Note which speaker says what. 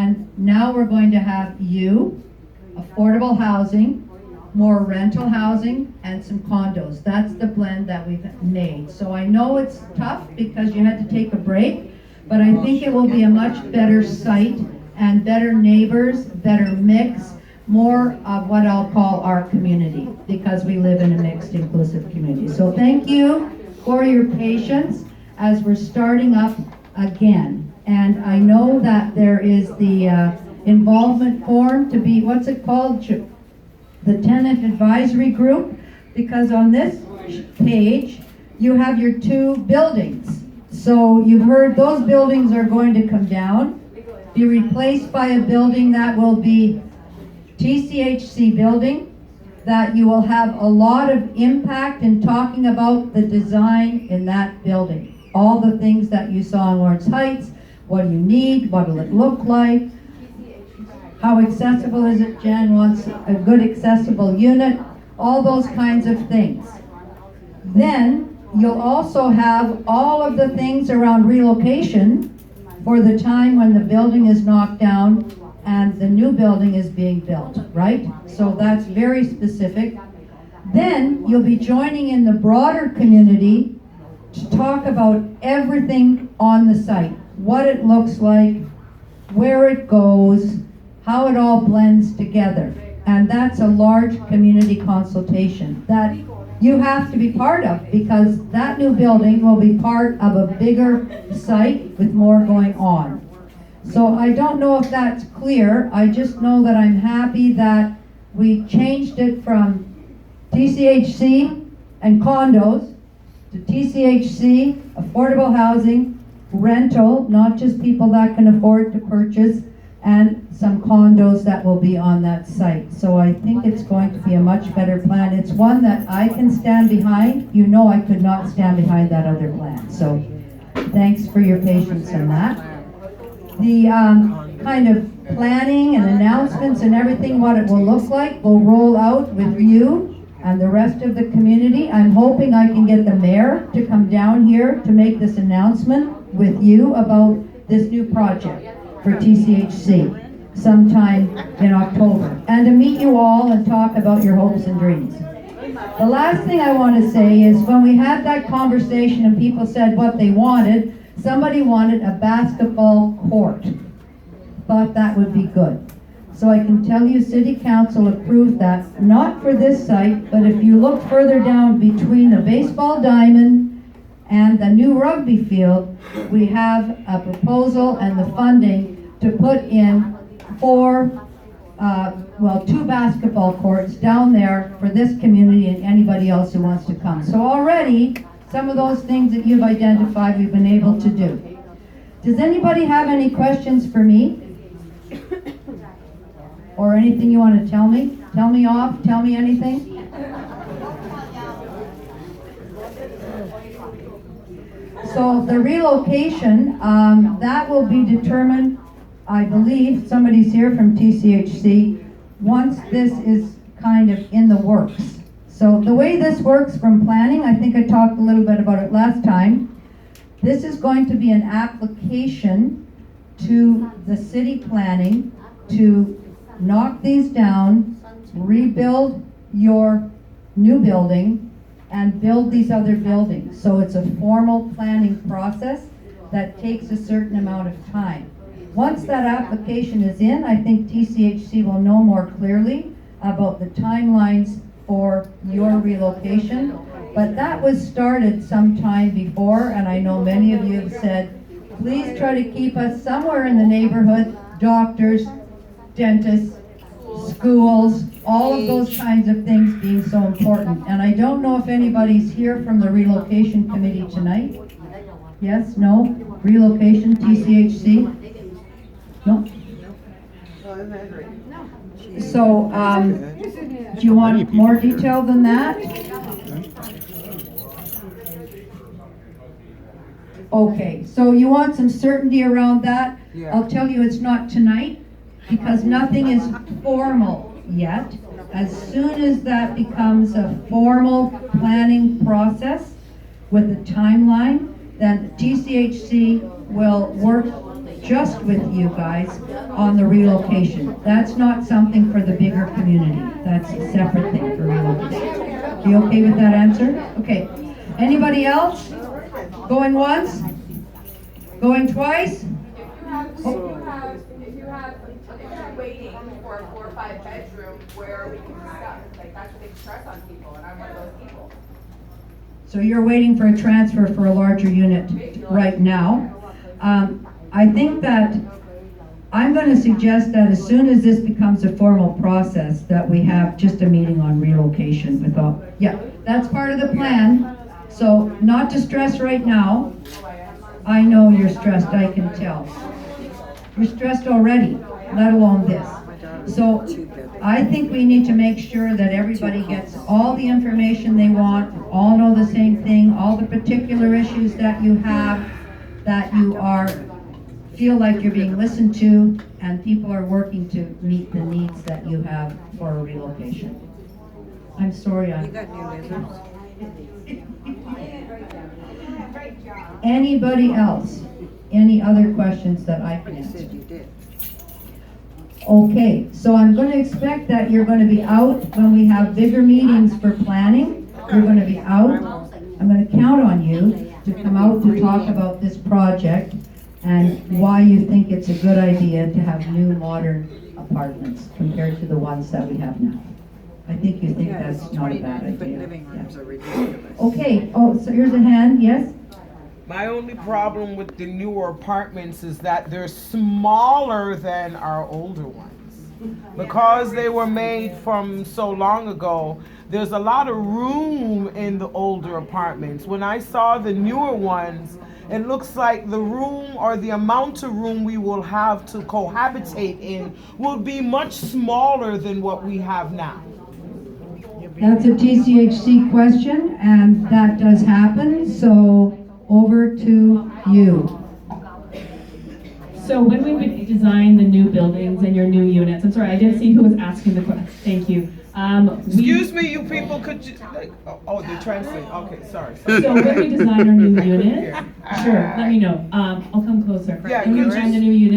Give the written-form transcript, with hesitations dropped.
Speaker 1: And now we're going to have affordable housing, more rental housing, and some condos. That's the blend that we've made. So I know it's tough because you had to take a break, but I think it will be a much better site and better neighbors, better mix, more of what I'll call our community, because we live in a mixed, inclusive community. So thank you for your patience as we're starting up again. And I know that there is the involvement form to be, what's it called? The tenant advisory group, because on this page you have your 2 buildings. So you've heard those buildings are going to come down, be replaced by a building that will be TCHC building, that you will have a lot of impact in talking about the design in that building. All the things that you saw in Lawrence Heights, what do you need, what will it look like, how accessible is it, Jan wants a good accessible unit, all those kinds of things. Then you'll also have all of the things around relocation for the time when the building is knocked down and the new building is being built, right? So that's very specific. Then you'll be joining in the broader community to talk about everything on the site, what it looks like, where it goes, how it all blends together. And that's a large community consultation that you have to be part of, because that new building will be part of a bigger site with more going on. So I don't know if that's clear. I just know that I'm happy that we changed it from TCHC and condos to TCHC, affordable housing, rental, not just people that can afford to purchase, and some condos that will be on that site. So I think it's going to be a much better plan. It's one that I can stand behind. You know I could not stand behind that other plan. So thanks for your patience on that. The kind of planning and announcements and everything, what it will look like, will roll out with you and the rest of the community. I'm hoping I can get the mayor to come down here to make this announcement with you about this new project for TCHC sometime in October, and to meet you all and talk about your hopes and dreams. The last thing I want to say is, when we had that conversation and people said what they wanted, somebody wanted a basketball court. Thought that would be good. So I can tell you City Council approved that, not for this site, but if you look further down between the baseball diamond and the new rugby field, we have a proposal and the funding to put in 2 basketball courts down there for this community and anybody else who wants to come. So already, some of those things that you've identified, we've been able to do. Does anybody have any questions for me? Or anything you want to tell me? Tell me off, tell me anything? So the relocation, that will be determined, I believe, somebody's here from TCHC, once this is kind of in the works. So the way this works from planning, I think I talked a little bit about it last time, this is going to be an application to the city planning to knock these down, rebuild your new building, and build these other buildings. So it's a formal planning process that takes a certain amount of time. Once that application is in, I think TCHC will know more clearly about the timelines for your relocation. But that was started some time before, and I know many of you have said, please try to keep us somewhere in the neighborhood, doctors, dentists, schools, all of those kinds of things being so important. And I don't know if anybody's here from the relocation committee tonight. Yes, no? Relocation, TCHC? No? So, do you want more detail than that? Okay, so you want some certainty around that? I'll tell you it's not tonight, because nothing is formal yet. As soon as that becomes a formal planning process with a timeline, then TCHC will work just with you guys on the relocation. That's not something for the bigger community. That's a separate thing for relocation. You okay with that answer? Okay. Anybody else? Going once? Going twice?
Speaker 2: If you're waiting for a 4 or 5 bedroom where we can discuss, like that's a big stress on people, and I'm one of those people.
Speaker 1: So you're waiting for a transfer for a larger unit right now. I think that I'm going to suggest that as soon as this becomes a formal process, that we have just a meeting on relocation without, yeah, that's part of the plan. So not to stress right now. I know you're stressed, I can tell. You're stressed already, let alone this. So I think we need to make sure that everybody gets all the information they want, all know the same thing, all the particular issues that you have, that you feel like you're being listened to, and people are working to meet the needs that you have for a relocation. I'm sorry. Anybody else? Any other questions that I can answer? Okay, so I'm going to expect that you're going to be out when we have bigger meetings for planning. You're going to be out. I'm going to count on you to come out to talk about this project and why you think it's a good idea to have new modern apartments compared to the ones that we have now. I think you think that's not a bad idea. Yeah. Okay, oh, so here's a hand, yes?
Speaker 3: My only problem with the newer apartments is that they're smaller than our older ones. Because they were made from so long ago, there's a lot of room in the older apartments. When I saw the newer ones, it looks like the room or the amount of room we will have to cohabitate in will be much smaller than what we have now.
Speaker 1: That's a TCHC question, and that does happen, so over to you.
Speaker 4: So when we would design the new buildings and your new units, I'm sorry, I didn't see who was asking the question. Thank you.
Speaker 3: Excuse me, you people, could you, oh, they're translating, okay, sorry.
Speaker 4: So when we design our new unit, sure, let me know. I'll come closer.
Speaker 3: Yeah,
Speaker 4: When we design the new unit,